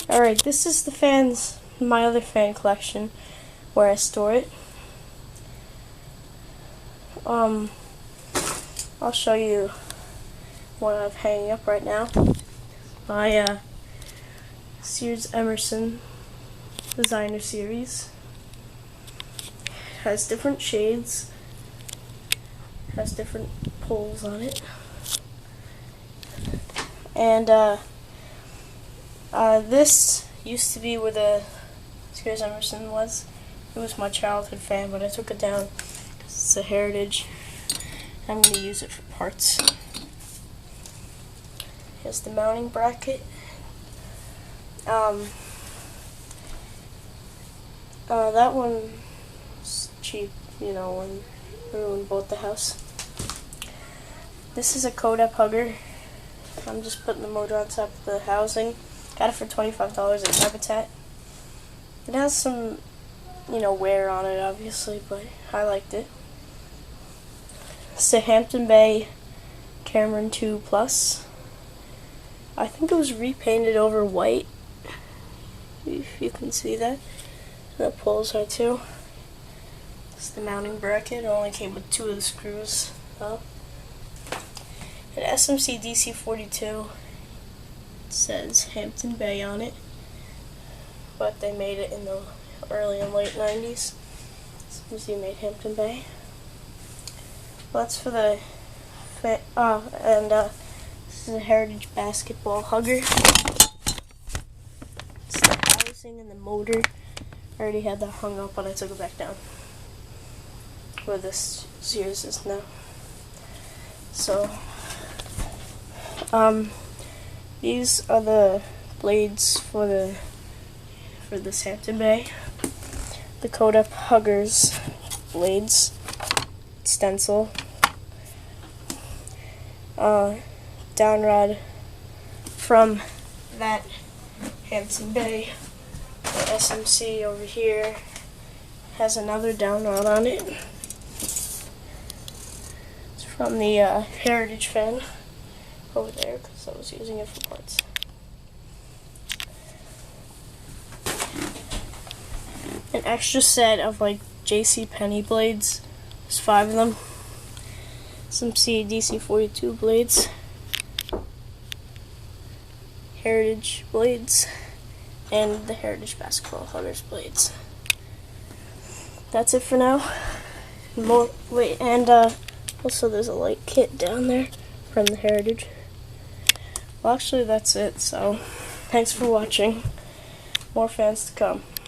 Alright, this is my other fan collection, where I store it. I'll show you what I'm hanging up right now. My Sears Emerson designer series. Has different shades, has different pulls on it, and this used to be where the Sears Emerson was. It was my childhood fan, but I took it down because it's a heritage. I'm going to use it for parts. Here's the mounting bracket. That one's cheap, when everyone bought the house. This is a codep hugger. I'm just putting the motor on top of the housing. Got it for $25 at Habitat. It has some, wear on it, obviously, but I liked it. It's a Hampton Cameron 2 Plus. I think it was repainted over white, if you can see that. The pulls are too. It's the mounting bracket. It only came with 2 of the screws, though. An SMC DC42. It says Hampton Bay on it, but they made it in the early and late 90s. SMC made Hampton Bay. Well, that's for the this is a Heritage basketball hugger. It's the housing and the motor. I already had that hung up, but I took it back down where this Sears is now. So, these are the blades for this Hampton Bay. The codep huggers blades, stencil, down rod from that Hampton Bay. The SMC over here has another down rod on it. It's from the Heritage fan over there because I was using it for parts. An extra set of JCPenney blades. There's 5 of them. Some DC42 blades. Heritage blades. And the Heritage basketball huggers blades. That's it for now. Also there's a light kit down there from the Heritage. Well, actually that's it, so thanks for watching. More fans to come.